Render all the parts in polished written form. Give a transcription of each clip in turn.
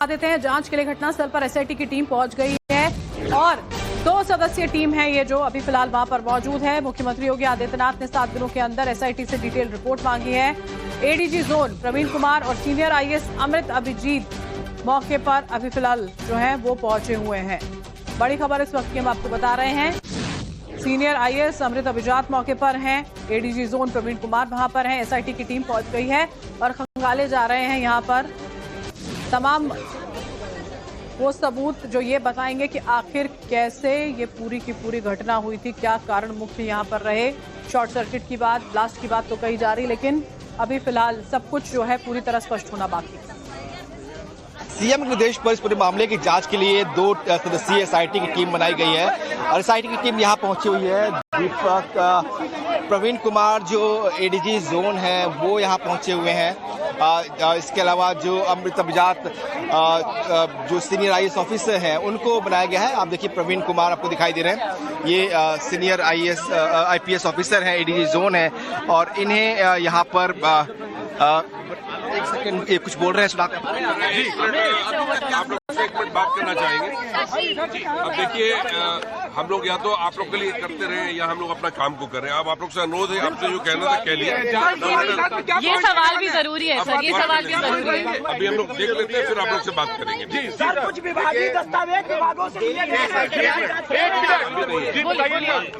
देते हैं जांच के लिए घटनास्थल पर एसआईटी की टीम पहुंच गई है और 2 सदस्यीय टीम है ये जो अभी फिलहाल वहां पर मौजूद है। मुख्यमंत्री योगी आदित्यनाथ ने 7 दिनों के अंदर एसआईटी से डिटेल रिपोर्ट मांगी है। एडीजी जोन प्रवीण कुमार और सीनियर आईएएस अमृत अभिजीत मौके पर अभी फिलहाल जो है वो पहुंचे हुए हैं। बड़ी खबर इस वक्त की हम आपको बता रहे हैं। सीनियर आईएएस अमृत अभिजात मौके पर हैं, एडीजी जोन प्रवीण कुमार वहां पर हैं। एसआईटी की टीम पहुंच गई है और खंगाले जा रहे हैं यहाँ पर तमाम वो सबूत जो ये बताएंगे कि आखिर कैसे ये पूरी की पूरी घटना हुई थी, क्या कारण मुख्य यहाँ पर रहे। शॉर्ट सर्किट की बात, ब्लास्ट की बात तो कही जा रही, लेकिन अभी फिलहाल सब कुछ जो है पूरी तरह स्पष्ट होना बाकी है। सीएम के निर्देश पर इस पूरे मामले की जांच के लिए 2 सदस्यीय एसआईटी की टीम बनाई गई है और एसआईटी की टीम यहां पहुंची हुई है। दीपक प्रवीण कुमार जो एडीजी जोन है वो यहां पहुंचे हुए हैं। इसके अलावा जो अमृत अभिजात जो सीनियर आईएएस ऑफिसर हैं उनको बनाया गया है। आप देखिए प्रवीण कुमार आपको दिखाई दे रहे हैं, ये सीनियर आईपीएस ऑफिसर हैं, एडीजी जोन है और इन्हें यहाँ पर एक सेकंड ये कुछ बोल रहे हैं सुना। जी आप लोग से एक मिनट बात करना चाहेंगे। अब देखिए हम लोग या तो आप लोग के लिए करते रहे या हम लोग अपना काम को कर रहे हैं। अब आप लोग से अनुरोध है, आपसे जो कहना था कह लिया। ये सवाल भी जरूरी है सर, ये सवाल भी जरूरी है। अभी हम लोग देख लेते हैं, फिर आप लोग से बात करेंगे। जी सर, कुछ विभागीय दस्तावेज विभागों से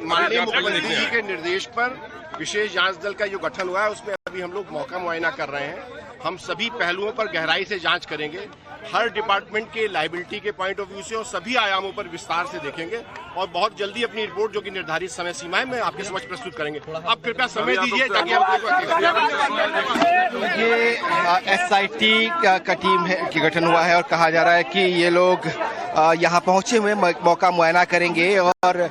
माननीय मुख्यमंत्री जी के निर्देश पर विशेष जांच दल का जो गठन हुआ है उसमें अभी हम लोग मौका मुआयना कर रहे हैं। हम सभी पहलुओं पर गहराई से जांच करेंगे, हर डिपार्टमेंट के लायबिलिटी के पॉइंट ऑफ व्यू से और सभी आयामों पर विस्तार से देखेंगे और बहुत जल्दी अपनी रिपोर्ट जो कि निर्धारित समय सीमा है में आपके समक्ष प्रस्तुत करेंगे। आप कृपया समय दीजिए ताकि ये एसआईटी का टीम है की गठन हुआ है और कहा जा रहा है कि ये लोग यहाँ पहुंचे हुए मौका मुआयना करेंगे और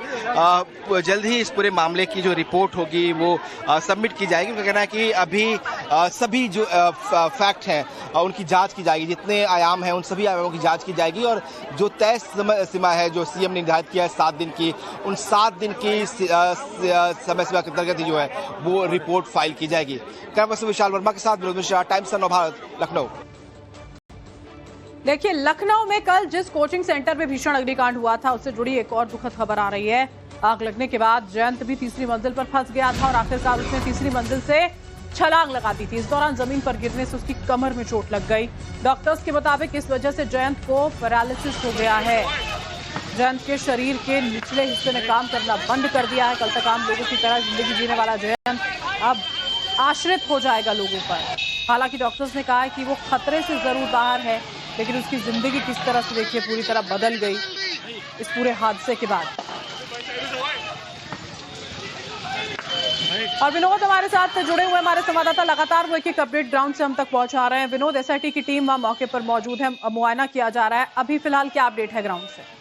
जल्द ही इस पूरे मामले की जो रिपोर्ट होगी वो सबमिट की जाएगी। उनका कहना है कि अभी सभी जो फैक्ट हैं उनकी जांच की जाएगी, जितने आयाम हैं उन सभी आयामों की जांच की जाएगी और जो तय सीमा है जो सीएम ने निर्धारित किया है 7 दिन की, उन 7 दिन की समय सीमा के अंतर्गत ही जो है वो रिपोर्ट फाइल की जाएगी। कैमरा पर्सन विशाल वर्मा के साथ विनोद मिश्रा, टाइम्स ऑफ भारत, लखनऊ। देखिए लखनऊ में कल जिस कोचिंग सेंटर में भीषण अग्निकांड हुआ था उससे जुड़ी एक और दुखद खबर आ रही है। आग लगने के बाद जयंत भी तीसरी मंजिल पर फंस गया था और आखिरकार उसने तीसरी मंजिल से छलांग लगा दी थी। इस दौरान जमीन पर गिरने से उसकी कमर में चोट लग गई। डॉक्टर्स के मुताबिक इस वजह से जयंत को पैरालिसिस हो गया है। जयंत के शरीर के निचले हिस्से ने काम करना बंद कर दिया है। कल तक आम लोगों की तरह जिंदगी जीने वाला जयंत अब आश्रित हो जाएगा लोगों पर। हालांकि डॉक्टर्स ने कहा है कि वो खतरे से जरूर बाहर है, लेकिन उसकी जिंदगी किस तरह से देखिए पूरी तरह बदल गई इस पूरे हादसे के बाद। और विनोद हमारे साथ जुड़े हुए हमारे संवाददाता लगातार वो एक अपडेट ग्राउंड से हम तक पहुंचा रहे हैं। विनोद, एसआईटी की टीम वहां मौके पर मौजूद है, मुआयना किया जा रहा है, अभी फिलहाल क्या अपडेट है ग्राउंड से?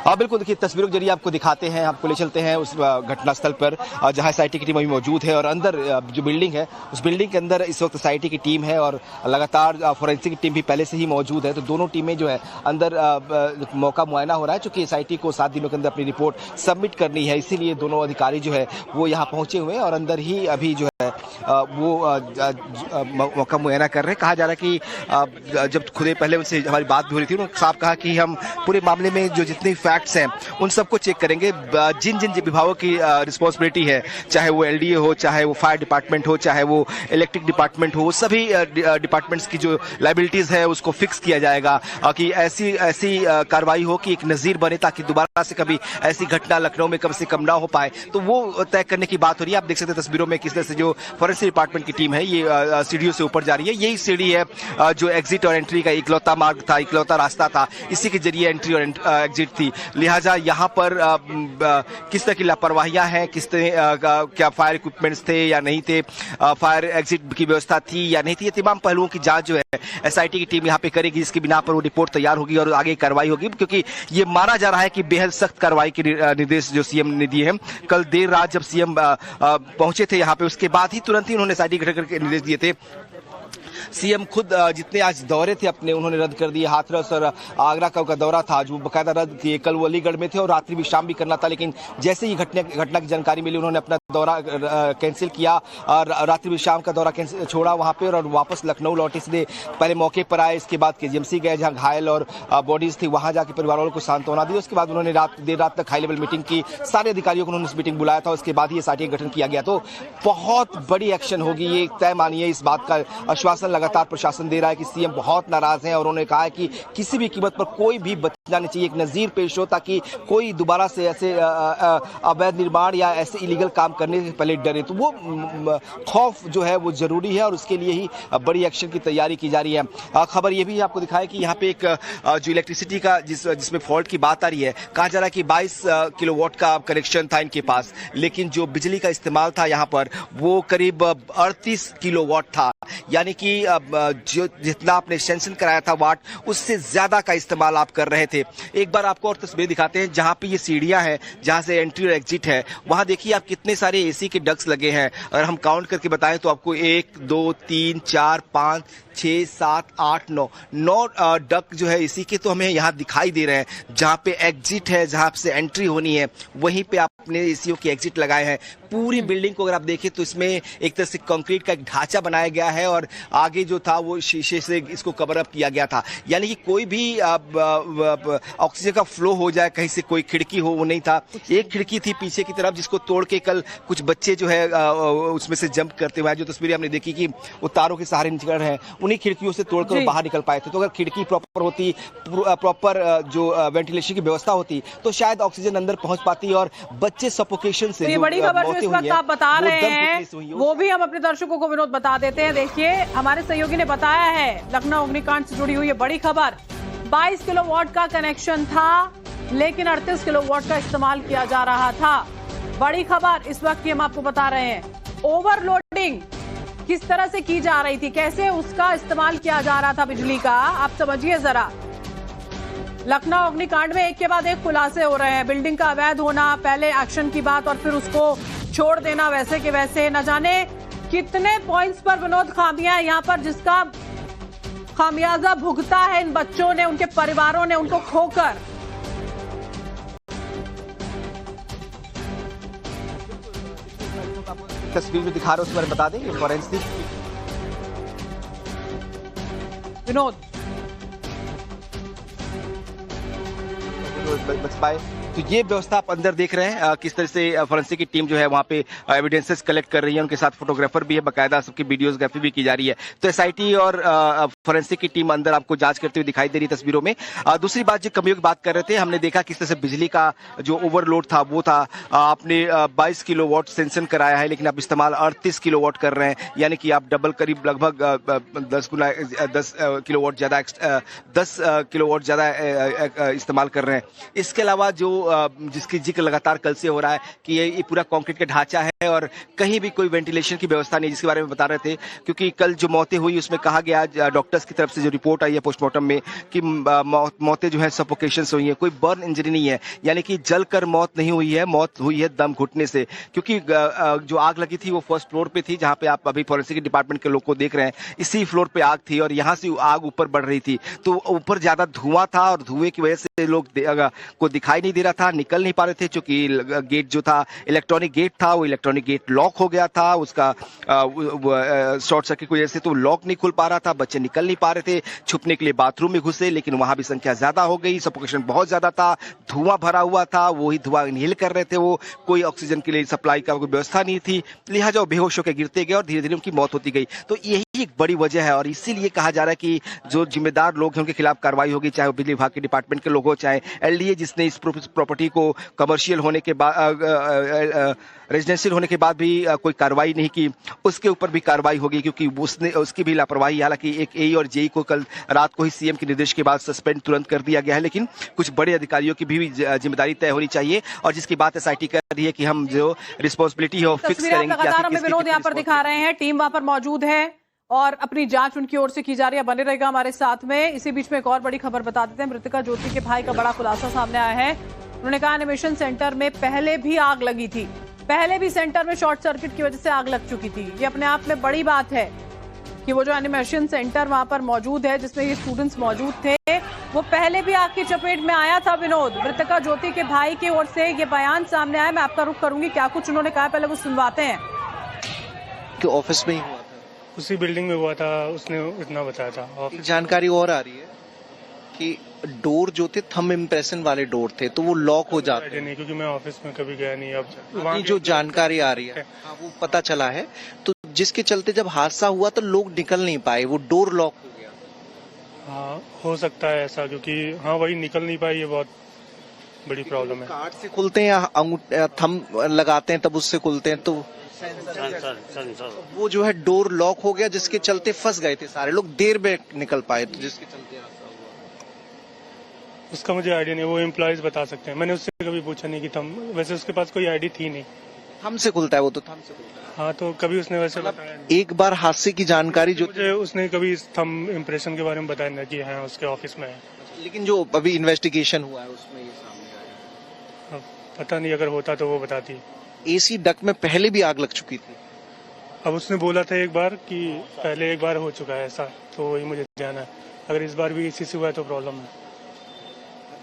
हाँ बिल्कुल, देखिए तस्वीरों के जरिए आपको दिखाते हैं, आपको ले चलते हैं उस घटनास्थल पर जहां एसआईटी की टीम अभी मौजूद है और अंदर जो बिल्डिंग है उस बिल्डिंग के अंदर इस वक्त एसआईटी की टीम है और लगातार फोरेंसिक टीम भी पहले से ही मौजूद है। तो दोनों टीमें जो है अंदर मौका मुआयना हो रहा है, चूंकि एसआईटी को 7 दिनों के अंदर अपनी रिपोर्ट सबमिट करनी है, इसीलिए दोनों अधिकारी जो है वो यहाँ पहुंचे हुए हैं और अंदर ही अभी जो है वो मौका मुआयना कर रहे हैं। कहा जा रहा है कि जब खुदे पहले उनसे हमारी बात भी हो रही थी, उन्होंने साफ कहा कि हम पूरे मामले में जो जितने फैक्ट्स हैं उन सबको चेक करेंगे। जिन जिन विभागों की रिस्पॉन्सिबिलिटी है, चाहे वो एलडीए हो, चाहे वो फायर डिपार्टमेंट हो, चाहे वो इलेक्ट्रिक डिपार्टमेंट हो, सभी डिपार्टमेंट्स की जो लायबिलिटीज है उसको फिक्स किया जाएगा कि ऐसी कार्रवाई हो कि एक नजीर बने, ताकि दोबारा से कभी ऐसी घटना लखनऊ में कम से कम ना हो पाए। तो वो तय करने की बात हो रही है। आप देख सकते हैं तस्वीरों में किस तरह से जो फॉरेंसिक डिपार्टमेंट की टीम है ये सीढ़ियों से ऊपर जा रही है। यही सीढ़ी है जो एग्जिट और एंट्री का इकलौता मार्ग था, इकलौता रास्ता था, इसी के जरिए एंट्री और एग्जिट थी। लिहाजा यहाँ पर किस तरह की लापरवाहियां हैं, किस तरह क्या फायर इक्विपमेंट्स थे या नहीं थे, फायर एग्जिट की व्यवस्था थी या नहीं थी, ये तमाम पहलुओं की जांच जो है एसआईटी की टीम यहाँ पे करेगी। इसके बिना पर वो रिपोर्ट तैयार होगी और आगे कार्रवाई होगी, क्योंकि ये माना जा रहा है कि बेहद सख्त कार्रवाई के निर्देश जो सीएम ने दिए हैं। कल देर रात जब सीएम पहुंचे थे यहाँ पे, उसके बाद ही तुरंत ही उन्होंने एसआईटी गठन करके निर्देश दिए थे सीएम खुद जितने आज दौरे थे अपने उन्होंने रद्द कर दिए। हाथरस और आगरा का उनका दौरा था जो बाकायदा रद्द किए। कल वो अलीगढ़ में थे और रात्रि विश्राम भी करना था, लेकिन जैसे ही घटना की जानकारी मिली उन्होंने अपना दौरा कैंसिल किया और रात्रि विश्राम का दौरा छोड़ा वहां पे और वापस लखनऊ लौटे। इसलिए पहले मौके पर आए, इसके बाद केजीएमसी गए जहां घायल और बॉडीज थी, वहां जाके परिवार वालों को सांत्वना दी। उसके बाद उन्होंने देर रात तक हाई लेवल मीटिंग की, सारे अधिकारियों को उन्होंने मीटिंग बुलाया था। उसके बाद ही एसआईटी का गठन किया गया। तो बहुत बड़ी एक्शन होगी, ये तय मानिए। इस बात का आश्वासन लगातार प्रशासन दे रहा है कि सीएम बहुत नाराज हैं और उन्होंने कहा है कि किसी भी कीमत पर कोई भी बचना नहीं चाहिए, एक नजीर पेश हो ताकि कोई दोबारा से ऐसे अवैध निर्माण या ऐसे इलीगल काम करने से पहले डरे। तो वो खौफ जो है वो जरूरी है और उसके लिए ही बड़ी एक्शन की तैयारी की जा रही है। खबर ये भी आपको दिखाए कि यहाँ पे एक जो इलेक्ट्रिसिटी का जिसमें फॉल्ट की बात आ रही है, कहा जा रहा है कि 22 किलोवाट का कनेक्शन था इनके पास, लेकिन जो बिजली का इस्तेमाल था यहाँ पर वो करीब 38 किलोवाट था, यानी कि जो जितना आपने सेंशन कराया था वाट उससे ज्यादा का इस्तेमाल आप कर रहे थे। एक बार आपको और तस्वीर दिखाते हैं जहां पे ये सीढ़ियां हैं जहां से एंट्री और एग्जिट है, वहां देखिए आप कितने सारे एसी के डक्स लगे हैं। अगर हम काउंट करके बताएं तो आपको 1 2 3 4 5 6 7 8 9 डक जो है इसी के तो हमें यहाँ दिखाई दे रहे हैं। जहाँ पे एग्जिट है, जहाँ से एंट्री होनी है, वहीं पे आपने एसीओ की एग्जिट लगाए हैं। पूरी बिल्डिंग को अगर आप देखें तो इसमें एक तरह से कंक्रीट का एक ढांचा बनाया गया है और आगे जो था वो शीशे से इसको कवर अप किया गया था, यानी कि कोई भी ऑक्सीजन का फ्लो हो जाए, कहीं से कोई खिड़की हो वो नहीं था। एक खिड़की थी पीछे की तरफ जिसको तोड़ के कल कुछ बच्चे जो है उसमें से जंप करते हुए, जो तस्वीरें हमने देखी कि वो तारों के सहारे निकल रहे हैं, उन्हीं खिड़कियों से तोड़कर वो बाहर निकल पाए थे। तो अगर खिड़की प्रॉपर होती, प्रॉपर जो वेंटिलेशन की व्यवस्था होती तो शायद ऑक्सीजन अंदर पहुंच पाती और बच्चे सफोकेशन से बड़ी खबर जो इस वक्त आप बता रहे हैं वो भी हम अपने दर्शकों को विनोद बता देते हैं। देखिए हमारे सहयोगी ने बताया है, लखनऊ अग्निकांड से जुड़ी हुई है बड़ी खबर। 22 किलोवाट का कनेक्शन था लेकिन 38 किलोवाट का इस्तेमाल किया जा रहा था। बड़ी खबर इस वक्त की हम आपको बता रहे हैं। ओवरलोडिंग किस तरह से की जा रही थी, कैसे उसका इस्तेमाल किया जा रहा था बिजली का, आप समझिए जरा। लखनऊ अग्निकांड में एक के बाद एक खुलासे हो रहे हैं। बिल्डिंग का अवैध होना, पहले एक्शन की बात और फिर उसको छोड़ देना वैसे के वैसे। न जाने कितने पॉइंट्स पर विनोद खामियां है यहाँ पर, जिसका खामियाजा भुगता है इन बच्चों ने, उनके परिवारों ने उनको खोकर। तस्वीर में दिखा रहे हो उसके बारे में बता दें, ये फॉरेंसिक विनोद बच पाए। तो ये व्यवस्था आप अंदर देख रहे हैं किस तरह से फॉरेंसिक की टीम जो है वहाँ पे एविडेंसेस कलेक्ट कर रही है, उनके साथ फोटोग्राफर भी है, बाकायदा सबकी वीडियोग्राफी भी की जा रही है। तो एसआईटी और फॉरेंसिक की टीम अंदर आपको जांच करते हुए दिखाई दे रही तस्वीरों में। दूसरी बात जो कमियों की बात कर रहे थे, हमने देखा किस तरह से बिजली का जो ओवरलोड था वो था। आपने 22 किलोवाट सेंशन कराया है लेकिन आप इस्तेमाल 38 किलोवाट कर रहे हैं, यानी कि आप डबल करीब लगभग 10 किलोवाट ज्यादा 10 किलोवाट ज्यादा इस्तेमाल कर रहे हैं। इसके अलावा जो जिसकी जिक्र लगातार कल से हो रहा है कि ये पूरा कंक्रीट का ढांचा है और कहीं भी कोई वेंटिलेशन की व्यवस्था नहीं, जिसके बारे में बता रहे थे। क्योंकि कल जो मौतें हुई उसमें कहा गया डॉक्टर्स की तरफ से जो रिपोर्ट आई है पोस्टमार्टम में कि मौतें जो है सफोकेशन से हुई है, कोई बर्न इंजरी नहीं है, यानी कि जलकर मौत नहीं हुई है, मौत हुई है दम घुटने से। क्योंकि जो आग लगी थी वो फर्स्ट फ्लोर पे थी, जहां पे आप अभी फॉरेंसिक डिपार्टमेंट के लोग को देख रहे हैं, इसी फ्लोर पे आग थी और यहाँ से आग ऊपर बढ़ रही थी। तो ऊपर ज्यादा धुआं था और धुएं की वजह से लोग को दिखाई नहीं दे रहा था, निकल नहीं पा रहे थे। क्योंकि गेट जो था इलेक्ट्रॉनिक गेट था, वो इलेक्ट्रॉनिक गेट लॉक हो गया था, उसका शॉर्ट सर्किट की वजह से तो लॉक नहीं खुल पा रहा था, बच्चे निकल नहीं पा रहे थे। छुपने के लिए बाथरूम में घुसे लेकिन वहां भी संख्या ज्यादा हो गई, सफोकेशन बहुत ज्यादा था, धुआं भरा हुआ था, वही धुआं इनहेल कर रहे थे वो, कोई ऑक्सीजन के लिए सप्लाई का कोई व्यवस्था नहीं थी, लिहाजा वो बेहोश होकर गिरते गए और धीरे धीरे उनकी मौत होती गई। तो यही एक बड़ी वजह है और इसीलिए कहा जा रहा है कि जो जिम्मेदार लोग हैं उनके खिलाफ कार्रवाई होगी, चाहे वो बिजली विभाग के डिपार्टमेंट के लोग हो, चाहे एलडीए जिसने इस प्रॉपर्टी को कमर्शियल होने के बाद रेजिडेंशियल होने के बाद भी कोई कार्रवाई नहीं की, उसके ऊपर भी कार्रवाई होगी क्योंकि उसकी भी लापरवाही। हालांकि एक एई और जेई को कल रात को ही सीएम के निर्देश के बाद सस्पेंड तुरंत कर दिया गया है, लेकिन कुछ बड़े अधिकारियों की भी जिम्मेदारी तय होनी चाहिए और जिसकी बात एसआईटी कर रही है कि हम जो रिस्पॉन्सिबिलिटी है वो फिक्स करेंगे। विनोद यहाँ पर दिखा रहे हैं, टीम वहां पर मौजूद है और अपनी जांच उनकी ओर से की जा रही है। बने रहेगा हमारे साथ में। इसी बीच में एक और बड़ी खबर बता देते हैं। मृतका ज्योति के भाई का बड़ा खुलासा सामने आया है। उन्होंने कहा एनिमेशन सेंटर में पहले भी आग लगी थी, पहले भी सेंटर में शॉर्ट सर्किट की वजह से आग लग चुकी थी। ये अपने आप में बड़ी बात है। कि वो जो एनिमेशन सेंटर वहां पर मौजूद है जिसमें ये स्टूडेंट्स मौजूद थे वो पहले भी आग की चपेट में आया था। विनोद, मृतका ज्योति के भाई की ओर से ये बयान सामने आया, मैं आपका रुख करूंगी, क्या कुछ उन्होंने कहा पहले वो सुनवाते हैं। कि ऑफिस में ही हुआ था, उसी बिल्डिंग में हुआ था, उसने इतना बताया था। एक जानकारी और आ रही है कि डोर जो थे थंब इम्प्रेशन वाले डोर थे तो वो लॉक हो जाते नहीं, क्योंकि मैं ऑफिस में कभी गया नहीं। अब वहाँ जो जानकारी आ रही है वो पता चला है, तो जिसके चलते जब हादसा हुआ तो लोग निकल नहीं पाए, वो डोर लॉक हो गया। हाँ, हो सकता है ऐसा, क्योंकि हाँ वही निकल नहीं पाई, ये बहुत बड़ी प्रॉब्लम है। कार्ड से खुलते हैं या थंब लगाते हैं तब उससे खुलते हैं, तो वो जो है डोर लॉक हो गया जिसके चलते फंस गए थे सारे लोग, देर में निकल पाए, तो जिसके चलते हादसा हुआ। उसका मुझे आइडिया नहीं, वो एम्प्लॉयज बता सकते हैं। मैंने उससे कभी पूछा नहीं कि थंब, वैसे उसके पास कोई आईडी थी नहीं। थंब से खुलता है वो, तो थंब से खुलता है। हाँ, तो कभी उसने वैसे बताया नहीं। एक बार हादसे की जानकारी जो मुझे उसने कभी इस थंब इम्प्रेशन के बारे में बताया नहीं कि हाँ उसके ऑफिस में है। लेकिन जो अभी इन्वेस्टिगेशन हुआ है उसमें ये सामने आया। अब पता नहीं, अगर होता तो वो बताती। एसी डक्ट में पहले भी आग लग चुकी थी। अब उसने बोला था एक बार कि पहले एक बार हो चुका है ऐसा, तो वही मुझे ध्यान है। अगर इस बार भी इसी से हुआ है तो प्रॉब्लम है।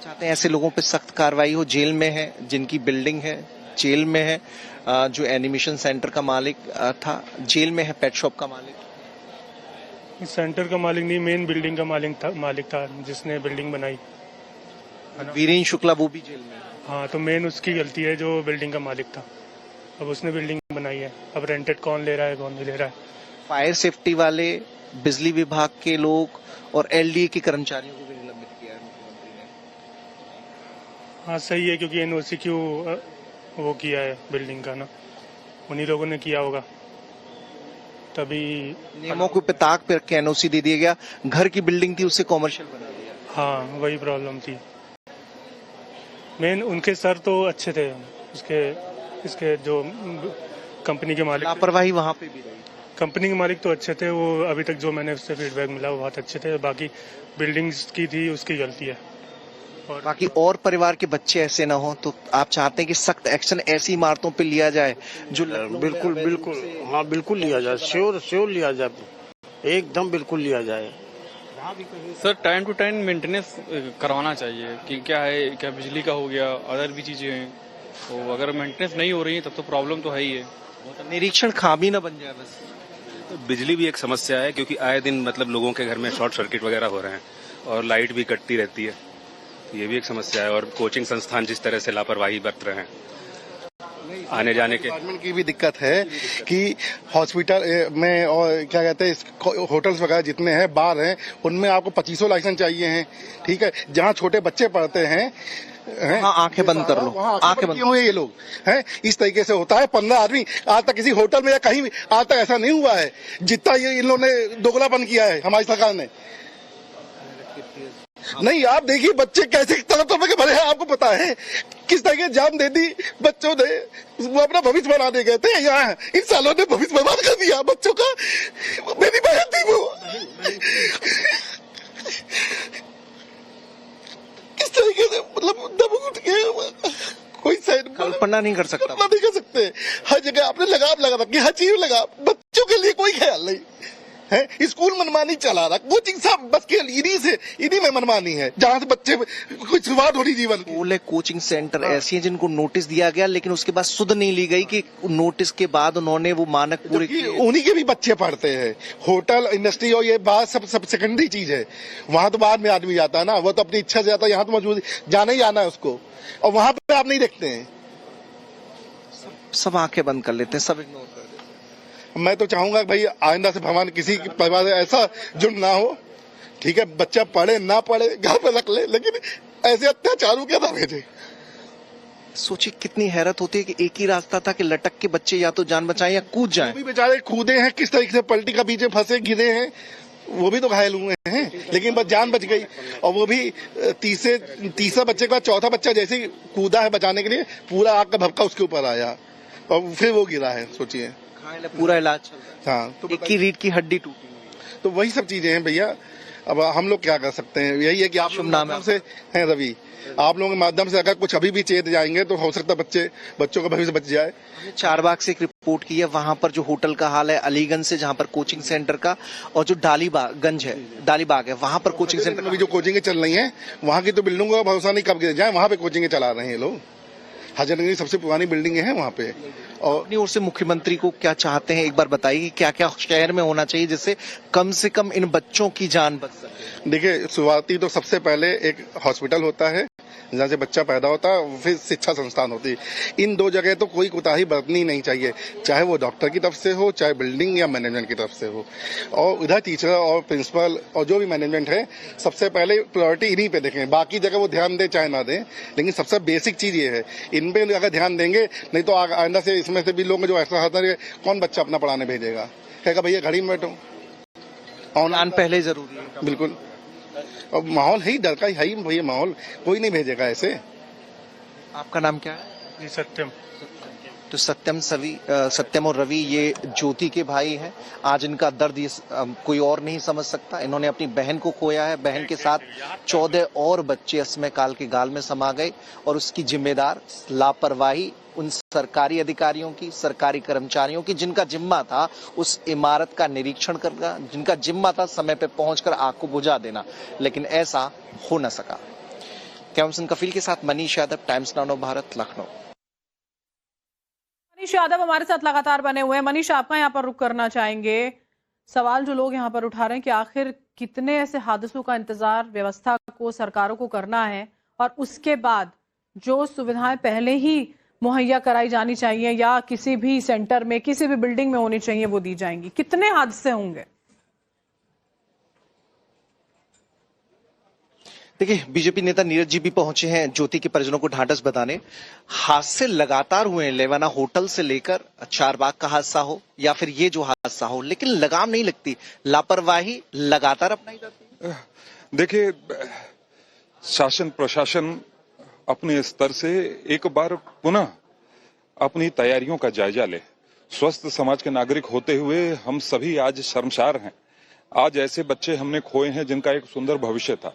चाहते हैं ऐसे लोगों पे सख्त कार्रवाई हो, जेल में है जिनकी बिल्डिंग है, जेल में है जो एनिमेशन सेंटर का मालिक था, जेल में है पेट शॉप का मालिक। इस सेंटर का मालिक नहीं, मेन बिल्डिंग का मालिक था जिसने बिल्डिंग बनाई। वीरेंद्र शुक्ला वो भी जेल में है। हाँ, तो मेन उसकी गलती है जो बिल्डिंग का मालिक था। अब उसने बिल्डिंग बनाई है, अब रेंटेड कौन ले रहा है कौन नहीं ले रहा है। फायर सेफ्टी वाले, बिजली विभाग के लोग और एलडीए के कर्मचारियों को भी निलंबित किया है मुख्यमंत्री ने। हाँ सही है, क्योंकि एनओसी क्यों वो किया है बिल्डिंग का ना, उन्हीं लोगों ने किया होगा, तभी नियमों को पे ताक पे रख के एनओसी दे दिया गया। घर की बिल्डिंग थी उसे कॉमर्शियल बना दिया। हाँ, वही प्रॉब्लम थी। मेन उनके सर तो अच्छे थे, इसके जो कंपनी के मालिक, लापरवाही वहाँ पे भी रही। कंपनी के मालिक तो अच्छे थे, वो अभी तक जो मैंने उससे फीडबैक मिला वो बहुत अच्छे थे। बाकी बिल्डिंग्स की थी उसकी गलती है। और बाकी और परिवार के बच्चे ऐसे ना हो, तो आप चाहते हैं कि सख्त एक्शन ऐसी इमारतों पे लिया जाए जो बिल्कुल हाँ बिल्कुल लिया जाए, श्योर लिया जाए, एकदम बिल्कुल लिया जाए। Sir time to time maintenance करवाना चाहिए कि क्या है, क्या बिजली का हो गया, अदर भी चीजें हैं, तो अगर मेंटेनेंस नहीं हो रही है तब तो प्रॉब्लम तो है ही है। निरीक्षण खामी ना बन जाए बस। बिजली भी एक समस्या है, क्योंकि आए दिन मतलब लोगों के घर में शॉर्ट सर्किट वगैरह हो रहे हैं और लाइट भी कटती रहती है, ये भी एक समस्या है। और कोचिंग संस्थान जिस तरह से लापरवाही बरत रहे हैं, आने जाने के डिपार्टमेंट की भी दिक्कत है कि हॉस्पिटल में और क्या कहते हैं होटल्स वगैरह जितने हैं, बार हैं, उनमें आपको 2500 लाइसेंस चाहिए हैं। ठीक है, जहाँ छोटे बच्चे पढ़ते हैं आंखें बंद कर लो, आंखें बंद हुए ये लोग हैं, इस तरीके से होता है। 15 आदमी आज तक किसी होटल में या कहीं भी आज तक ऐसा नहीं हुआ है जितना ये इन लोगों ने दोगलापन किया है हमारी सरकार ने। नहीं, आप देखिए बच्चे कैसे तरह के भरे हैं, आपको पता है किस तरह की जान दे दी बच्चों ने, वो अपना भविष्य बनाने गए थे, यहाँ इन सालों ने भविष्य बर्बाद कर दिया बच्चों का। मेरी बहन थी वो, किस तरीके से मतलब दब उठ के कोई साइड कल्पना नहीं कर सकता, नहीं कर सकते। हर जगह आपने लगाम लगा रखी, हर चीज लगा, बच्चों के लिए कोई ख्याल नहीं है। स्कूल मनमानी चला रहा, कोचिंग सब बस के इन्हीं में मनमानी है, जहाँ से बच्चे कुछ शुरुआत हो रही जीवन की। स्कूल है, कोचिंग सेंटर ऐसी है जिनको नोटिस दिया गया, लेकिन उसके बाद सुध नहीं ली गई कि नोटिस के बाद उन्होंने वो मानक पूरे किए। उन्हीं के भी बच्चे पढ़ते हैं। होटल इंडस्ट्री और ये बात सब सेकेंडरी चीज है, वहां तो बाद में आदमी जाता है ना, वो तो अपनी इच्छा से जाता है, यहाँ तो मौजूद जाना ही जाना है उसको, और वहां पे आप नहीं देखते हैं, सब आंखें बंद कर लेते हैं, सब इग्नोर कर देते हैं। मैं तो चाहूंगा भाई आइंदा से भगवान किसी परिवार से ऐसा जुर्म ना हो। ठीक है, बच्चा पढ़े ना पढ़े घर पे रख ले, लेकिन ऐसे अत्याचारों क्या ना भेजे। सोचिए कितनी हैरत होती है कि एक ही रास्ता था कि लटक के बच्चे या तो जान बचाएं या कूद जाएं। भी बेचारे कूदे हैं, किस तरीके से पलटी का पीछे फंसे गिरे हैं, वो भी तो घायल हुए हैं, लेकिन बस जान बच गई। और वो भी तीसरा बच्चे के बाद चौथा बच्चा जैसे ही कूदा है बचाने के लिए, पूरा आग का भभका उसके ऊपर आया और फिर वो गिरा है। सोचिए, पूरा इलाज चल रहा है। हाँ, तो एक ही रीढ़ की हड्डी टूटी। तो वही सब चीजें हैं भैया। अब हम लोग क्या कर सकते हैं, यही है कि आप माध्यम से हैं रवि, आप लोगों के माध्यम से अगर कुछ अभी भी चेत जाएंगे तो हो सकता है बच्चों का भविष्य बच जाए। चारबाग से एक रिपोर्ट की है, वहां पर जो होटल का हाल है, अलीगंज से जहां पर कोचिंग सेंटर का, और जो डालीबाग है वहां पर कोचिंग सेंटर अभी जो कोचिंगें चल रही हैं वहां की तो बिल्डिंगों का भरोसा नहीं, कब गिर जाए, वहां पे कोचिंगें चला रहे हैं लोग। हजरतगंज सबसे पुरानी बिल्डिंगें हैं वहां पे। और अपनी ओर से मुख्यमंत्री को क्या चाहते हैं, एक बार बताइए कि क्या क्या शहर में होना चाहिए जिससे कम से कम इन बच्चों की जान बच सके। देखिए, शुरुआती तो सबसे पहले एक हॉस्पिटल होता है जहाँ से बच्चा पैदा होता है, फिर शिक्षा संस्थान होती है। इन दो जगह तो कोई कोताही बरतनी नहीं चाहिए, चाहे वो डॉक्टर की तरफ से हो, चाहे बिल्डिंग या मैनेजमेंट की तरफ से हो। और इधर टीचर और प्रिंसिपल और जो भी मैनेजमेंट है, सबसे पहले प्रायोरिटी इन्हीं पे देखें। बाकी जगह वो ध्यान दे चाहे ना दें, लेकिन सबसे बेसिक चीज ये है, इन पे अगर ध्यान देंगे, नहीं तो आइंदा से इसमें से भी लोग जो ऐसा होता है, कौन बच्चा अपना पढ़ाने भेजेगा, कहेगा भैया घड़ी में बैठो। ऑनलाइन पहले जरूरी है, बिल्कुल। और माहौल है ही डर का, है ही भैया माहौल, कोई नहीं भेजेगा ऐसे। आपका नाम क्या है? जी सत्यम। तो सत्यम और रवि ये ज्योति के भाई हैं। आज इनका दर्द ये कोई और नहीं समझ सकता। इन्होंने अपनी बहन को खोया है, बहन के साथ 14 और बच्चे असमय काल के गाल में समा गए, और उसकी जिम्मेदार लापरवाही उन सरकारी अधिकारियों की, सरकारी कर्मचारियों की, जिनका जिम्मा था उस इमारत का निरीक्षण करना, जिनका जिम्मा था समय पे पहुंचकर आग को बुझा देना, लेकिन ऐसा हो न सका। कैमसन कफील के साथ मनीष यादव, टाइम्स नाउ भारत, लखनऊ। मनीष यादव हमारे साथ लगातार बने हुए हैं। मनीष, आपका यहाँ पर रुख करना चाहेंगे। सवाल जो लोग यहाँ पर उठा रहे हैं कि आखिर कितने ऐसे हादसों का इंतजार व्यवस्था को, सरकारों को करना है, और उसके बाद जो सुविधाएं पहले ही मुहैया कराई जानी चाहिए या किसी भी सेंटर में, किसी भी बिल्डिंग में होनी चाहिए, वो दी जाएंगी। कितने हादसे होंगे? देखिए, बीजेपी नेता नीरज जी भी पहुंचे हैं ज्योति के परिजनों को ढांढस बताने। हादसे लगातार हुए हैं, लेवाना होटल से लेकर चारबाग का हादसा हो या फिर ये जो हादसा हो, लेकिन लगाम नहीं लगती, लापरवाही लगातार अपनाई जाती है। देखिए, शासन प्रशासन अपने स्तर से एक बार पुनः अपनी तैयारियों का जायजा ले। स्वस्थ समाज के नागरिक होते हुए हम सभी आज शर्मसार हैं। आज ऐसे बच्चे हमने खोए हैं जिनका एक सुंदर भविष्य था।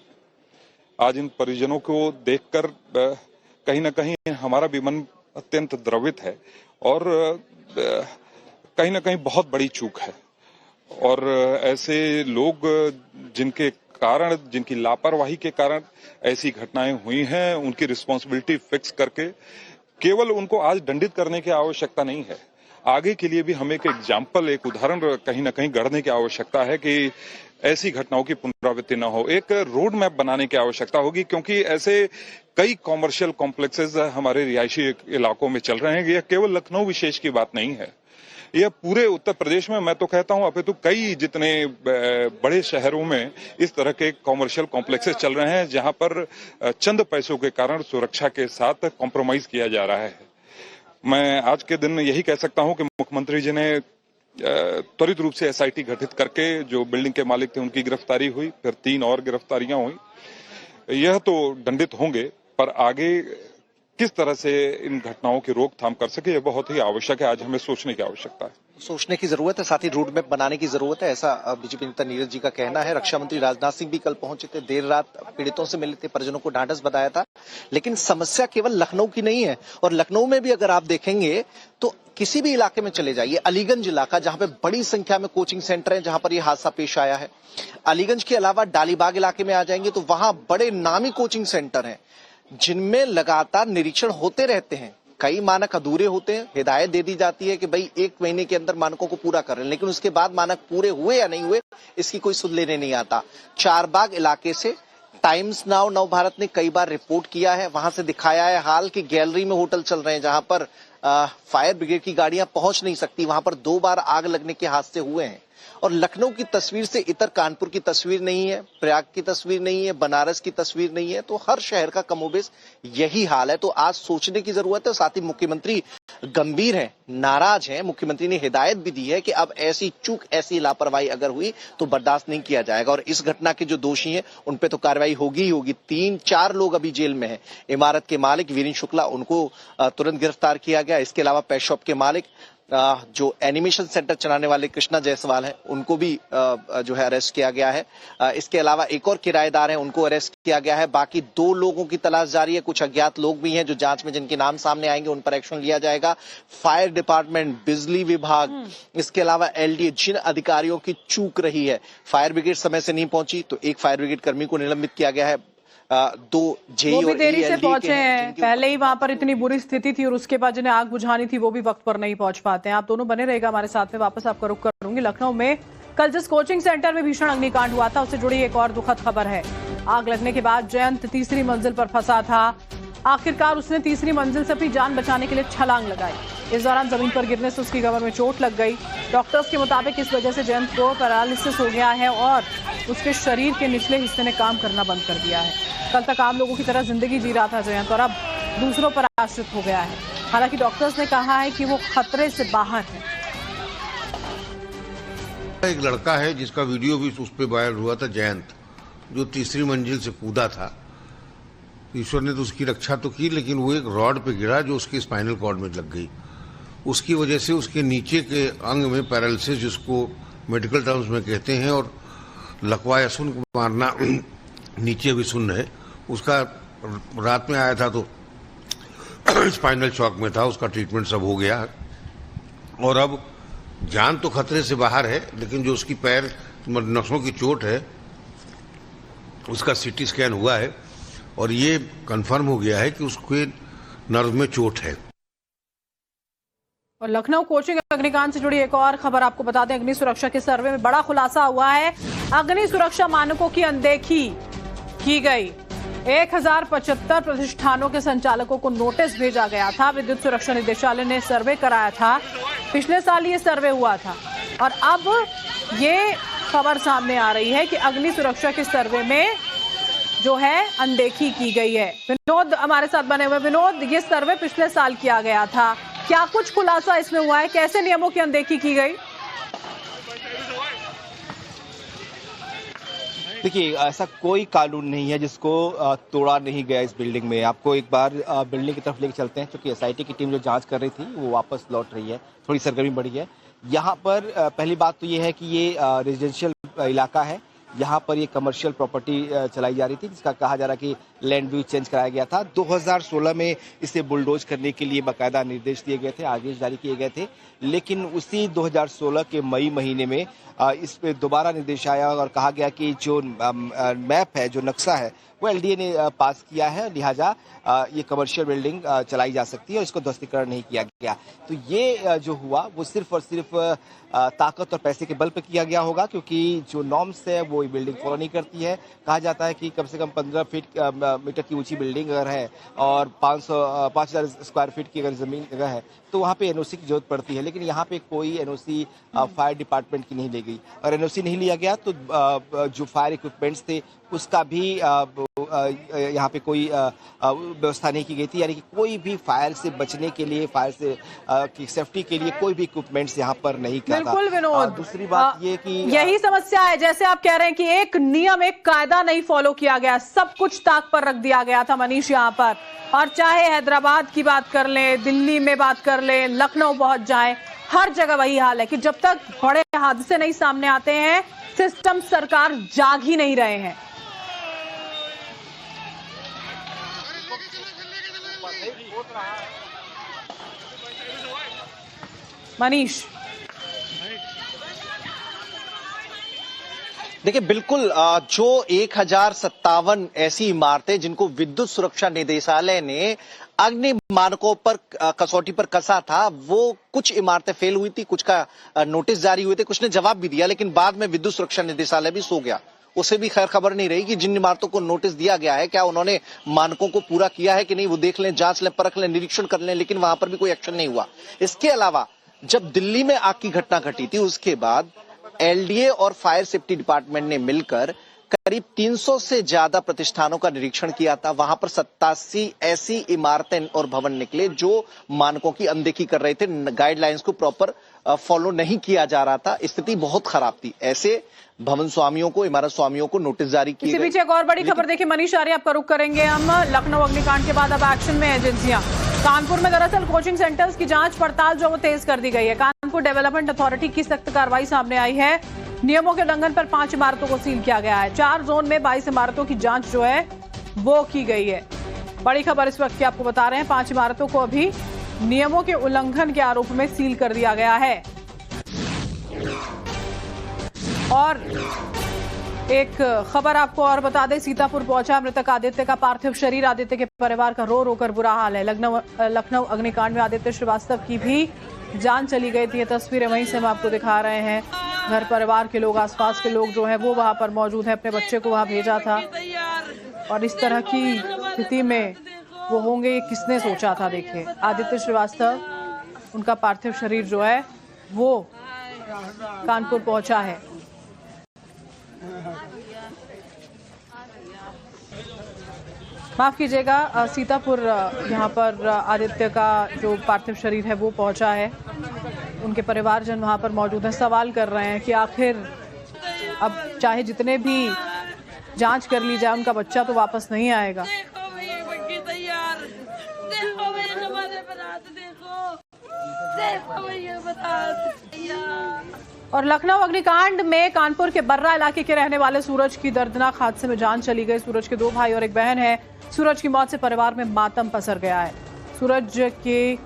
आज इन परिजनों को देखकर कहीं ना कहीं हमारा भी मन अत्यंत द्रवित है, और कहीं ना कहीं बहुत बड़ी चूक है। और ऐसे लोग जिनके कारण, जिनकी लापरवाही के कारण ऐसी घटनाएं हुई हैं, उनकी रिस्पॉन्सिबिलिटी फिक्स करके केवल उनको आज दंडित करने की आवश्यकता नहीं है, आगे के लिए भी हमें एक एग्जाम्पल, एक उदाहरण कहीं ना कहीं गढ़ने की आवश्यकता है कि ऐसी घटनाओं की पुनरावृत्ति न हो। एक रोड मैप बनाने की आवश्यकता होगी, क्योंकि ऐसे कई कॉमर्शियल कॉम्प्लेक्सेस हमारे रिहायशी इलाकों में चल रहे हैं। यह केवल लखनऊ विशेष की बात नहीं है, यह पूरे उत्तर प्रदेश में, मैं तो कहता हूं अपितु कई जितने बड़े शहरों में इस तरह के कॉमर्शियल कॉम्प्लेक्सेस चल रहे हैं, जहां पर चंद पैसों के कारण सुरक्षा के साथ कॉम्प्रोमाइज किया जा रहा है। मैं आज के दिन यही कह सकता हूं कि मुख्यमंत्री जी ने त्वरित रूप से एसआईटी गठित करके जो बिल्डिंग के मालिक थे उनकी गिरफ्तारी हुई, फिर 3 और गिरफ्तारियां हुई। यह तो दंडित होंगे, पर आगे किस तरह से इन घटनाओं की रोकथाम कर सके, यह बहुत ही आवश्यक है। आज हमें सोचने की आवश्यकता है, सोचने की जरूरत है, साथ ही रोड मैप बनाने की जरूरत है, ऐसा बीजेपी नेता नीरज जी का कहना है। रक्षा मंत्री राजनाथ सिंह भी कल पहुंचे थे, देर रात पीड़ितों से मिले थे, परिजनों को ढांढस बताया था। लेकिन समस्या केवल लखनऊ की नहीं है, और लखनऊ में भी अगर आप देखेंगे तो किसी भी इलाके में चले जाइए, अलीगंज इलाका जहां पे बड़ी संख्या में कोचिंग सेंटर है, जहां पर यह हादसा पेश आया है। अलीगंज के अलावा डालीबाग इलाके में आ जाएंगे तो वहां बड़े नामी कोचिंग सेंटर हैं, जिनमें लगातार निरीक्षण होते रहते हैं। कई मानक अधूरे होते हैं, हिदायत दे दी जाती है कि भाई 1 महीने के अंदर मानकों को पूरा करें, लेकिन उसके बाद मानक पूरे हुए या नहीं हुए इसकी कोई सुध लेने नहीं आता। चारबाग इलाके से टाइम्स नाउ नव भारत ने कई बार रिपोर्ट किया है, वहां से दिखाया है हाल की गैलरी में होटल चल रहे हैं, जहां पर फायर ब्रिगेड की गाड़ियां पहुंच नहीं सकती, वहां पर 2 बार आग लगने के हादसे हुए हैं। और लखनऊ की तस्वीर से इतर कानपुर की तस्वीर नहीं है, प्रयाग की तस्वीर नहीं है, बनारस की तस्वीर नहीं है, तो हर शहर का कमोबेश यही हाल है। तो आज सोचने की जरूरत है। साथ ही मुख्यमंत्री गंभीर हैं, नाराज हैं। मुख्यमंत्री ने हिदायत भी दी है कि अब ऐसी चूक, ऐसी लापरवाही अगर हुई तो बर्दाश्त नहीं किया जाएगा, और इस घटना के जो दोषी हैं उन पे तो कार्रवाई होगी ही होगी। 3-4 लोग अभी जेल में हैं। इमारत के मालिक वीरेंद्र शुक्ला, उनको तुरंत गिरफ्तार किया गया। इसके अलावा पेट शॉप के मालिक जो एनिमेशन सेंटर चलाने वाले कृष्णा जायसवाल हैं उनको भी जो है अरेस्ट किया गया है। इसके अलावा एक और किराएदार हैं उनको अरेस्ट किया गया है। बाकी 2 लोगों की तलाश जारी है। कुछ अज्ञात लोग भी हैं जो जांच में जिनके नाम सामने आएंगे उन पर एक्शन लिया जाएगा। फायर डिपार्टमेंट, बिजली विभाग, इसके अलावा एलडीए, जिन अधिकारियों की चूक रही है, फायर ब्रिगेड समय से नहीं पहुंची तो एक फायर ब्रिगेड कर्मी को निलंबित किया गया है। 2 जेई और देरी से पहुंचे हैं। पहले ही वहां पर इतनी बुरी स्थिति थी और उसके बाद जिन्हें आग बुझानी थी वो भी वक्त पर नहीं पहुंच पाते हैं। आप दोनों बने रहेगा हमारे साथ में। वापस आपका रुख करूंगी लखनऊ में। कल जिस कोचिंग सेंटर में भीषण अग्निकांड हुआ था उससे जुड़ी एक और दुखद खबर है। आग लगने के बाद जयंत तीसरी मंजिल पर फंसा था। आखिरकार उसने तीसरी मंजिल से अपनी जान बचाने के लिए छलांग लगाई। इस दौरान जमीन पर गिरने से उसकी कमर में चोट लग गई। डॉक्टर्स के मुताबिक इस वजह से जयंत को पैरालिसिस हो गया है और उसके शरीर के निचले हिस्से ने काम करना बंद कर दिया है। कल तक आम लोगों की तरह जिंदगी जी रहा था जयंत और अब दूसरों पर आश्रित हो गया है। हालांकि डॉक्टर्स ने कहा है कि वो खतरे से बाहर है। एक लड़का है जिसका वीडियो भी उस पर वायरल हुआ था, जयंत, जो तीसरी मंजिल से कूदा था। ईश्वर ने तो उसकी रक्षा तो की, लेकिन वो एक रॉड पे गिरा जो उसके स्पाइनल कॉर्ड में लग गई। उसकी वजह से उसके नीचे के अंग में पैरालिसिस, जिसको मेडिकल टर्म्स में कहते हैं, और लकवा या सुन मारना, नीचे भी सुन है, उसका रात में आया था तो स्पाइनल शॉक में था। उसका ट्रीटमेंट सब हो गया और अब जान तो खतरे से बाहर है, लेकिन जो उसकी पैर नसों की चोट है उसका सीटी स्कैन हुआ है और ये कंफर्म हो गया है कि उसके नर्व में चोट है। और लखनऊ कोचिंग अग्निकांड से जुड़ी एक और खबर आपको बता दें। अग्नि सुरक्षा के सर्वे में बड़ा खुलासा हुआ है। अग्नि सुरक्षा मानकों की अनदेखी की गई। 1075 प्रतिष्ठानों के संचालकों को नोटिस भेजा गया था। विद्युत सुरक्षा निदेशालय ने सर्वे कराया था। पिछले साल ये सर्वे हुआ था और अब ये खबर सामने आ रही है कि अग्नि सुरक्षा के सर्वे में जो है अनदेखी की गई है। विनोद हमारे साथ बने हुए। विनोद, ये सर्वे पिछले साल किया गया था, क्या कुछ खुलासा इसमें हुआ है? कैसे नियमों की अनदेखी की गई? देखिए, ऐसा कोई कानून नहीं है जिसको तोड़ा नहीं गया इस बिल्डिंग में। आपको एक बार बिल्डिंग की तरफ लेके चलते हैं, क्योंकि एसआईटी की टीम जो जांच कर रही थी वो वापस लौट रही है। थोड़ी सरगर्मी बढ़ी है यहाँ पर। पहली बात तो ये है कि ये रेजिडेंशियल इलाका है। यहाँ पर ये कमर्शियल प्रॉपर्टी चलाई जा रही थी, जिसका कहा जा रहा है कि लैंड यूज चेंज कराया गया था। 2016 में इसे बुलडोज करने के लिए बाकायदा निर्देश दिए गए थे, आदेश जारी किए गए थे। लेकिन उसी 2016 के मई महीने में इस पे दोबारा निर्देश आया और कहा गया कि जो मैप है, जो नक्शा है, वो एलडीए ने पास किया है, लिहाजा ये कमर्शियल बिल्डिंग चलाई जा सकती है और इसको ध्वस्तीकरण नहीं किया गया। तो ये जो हुआ वो सिर्फ और सिर्फ ताकत और पैसे के बल पर किया गया होगा, क्योंकि जो नॉर्म्स है वो बिल्डिंग फॉलो नहीं करती है। कहा जाता है कि कम से कम 15 मीटर की ऊंची बिल्डिंग अगर है और 5000 स्क्वायर फीट की अगर जमीन अगर है तो वहाँ पे एनओसी की जरूरत पड़ती है। लेकिन यहाँ पे कोई एनओसी फायर डिपार्टमेंट की नहीं ली गई और एनओसी नहीं लिया गया तो जो फायर इक्विपमेंट्स थे उसका भी यहाँ पे कोई व्यवस्था नहीं की गई थी। यानी कि कोई भी फायर से बचने के लिए, फायर से की सेफ्टी के लिए कोई भी इक्विपमेंट्स यहाँ पर नहीं किया था। बिल्कुल विनोद, दूसरी बात ये कि यही समस्या है, जैसे आप कह रहे हैं कि एक नियम, एक कायदा नहीं फॉलो किया गया, सब कुछ ताक पर रख दिया गया था मनीष यहाँ पर। और चाहे हैदराबाद की बात कर लें, दिल्ली में बात कर लें, लखनऊ पहुंच जाए, हर जगह वही हाल है कि जब तक बड़े हादसे नहीं सामने आते हैं, सिस्टम, सरकार जाग ही नहीं रहे हैं। मनीष, देखिए, बिल्कुल जो 1057 ऐसी इमारतें जिनको विद्युत सुरक्षा निदेशालय ने अग्नि मानकों पर कसौटी पर कसा था, वो कुछ इमारतें फेल हुई थी, कुछ का नोटिस जारी हुए थे, कुछ ने जवाब भी दिया, लेकिन बाद में विद्युत सुरक्षा निदेशालय भी सो गया। उसे भी खैर खबर नहीं रही कि जिन इमारतों को नोटिस दिया गया है क्या उन्होंने मानकों को पूरा किया है कि नहीं, वो देख लें, जांच लें, परख लें, निरीक्षण कर लें, लेकिन वहां पर भी कोई एक्शन नहीं हुआ। इसके अलावा जब दिल्ली में आग की घटना घटी थी उसके बाद एलडीए और फायर सेफ्टी डिपार्टमेंट ने मिलकर करीब 300 से ज्यादा प्रतिष्ठानों का निरीक्षण किया था। वहां पर 87 ऐसी इमारतें और भवन निकले जो मानकों की अनदेखी कर रहे थे, गाइडलाइंस को प्रॉपर फॉलो नहीं किया जा रहा था। स्थिति बहुत खराब थी। ऐसे भवन स्वामियों को, इमारत स्वामियों को नोटिस जारी किए गए। इसी बीच एक और बड़ी खबर देखिए मनीष, आपका रुख करेंगे हम। लखनऊ अग्निकांड के बाद अब एक्शन में एजेंसियां। कानपुर में दरअसल कोचिंग सेंटर्स की जांच पड़ताल जो वो तेज कर दी गई है। कानपुर डेवलपमेंट अथॉरिटी की सख्त कार्रवाई सामने आई है। नियमों के उल्लंघन पर 5 इमारतों को सील किया गया है। 4 जोन में 22 इमारतों की जांच जो है वो की गई है। बड़ी खबर इस वक्त की आपको बता रहे हैं, 5 इमारतों को अभी नियमों के उल्लंघन के आरोप में सील कर दिया गया है। और एक खबर आपको और बता दें, सीतापुर पहुंचा मृतक आदित्य का पार्थिव शरीर। आदित्य के परिवार का रो रो कर बुरा हाल है। लखनऊ अग्निकांड में आदित्य श्रीवास्तव की भी जान चली गई थी। ये तस्वीरें वहीं से हम आपको दिखा रहे हैं। घर परिवार के लोग, आसपास के लोग जो है वो वहां पर मौजूद है। अपने बच्चे को वहां भेजा था और इस तरह की स्थिति में वो होंगे, ये किसने सोचा था। देखिए, आदित्य श्रीवास्तव, उनका पार्थिव शरीर जो है वो कानपुर पहुंचा है। माफ कीजिएगा, सीतापुर यहाँ पर आदित्य का जो पार्थिव शरीर है वो पहुंचा है। उनके परिवारजन वहां पर मौजूद हैं, सवाल कर रहे हैं कि आखिर अब चाहे जितने भी जांच कर ली जाए, उनका बच्चा तो वापस नहीं आएगा। और लखनऊ अग्निकांड में कानपुर के बर्रा इलाके के रहने वाले सूरज की दर्दनाक हादसे में जान चली गई। सूरज के 2 भाई और एक बहन है। सूरज की मौत से परिवार में मातम पसर गया है। सूरज के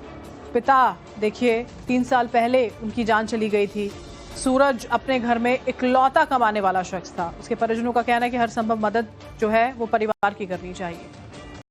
पिता देखिए, 3 साल पहले उनकी जान चली गई थी। सूरज अपने घर में इकलौता कमाने वाला शख्स था। उसके परिजनों का कहना है कि हर संभव मदद जो है वो परिवार की करनी चाहिए।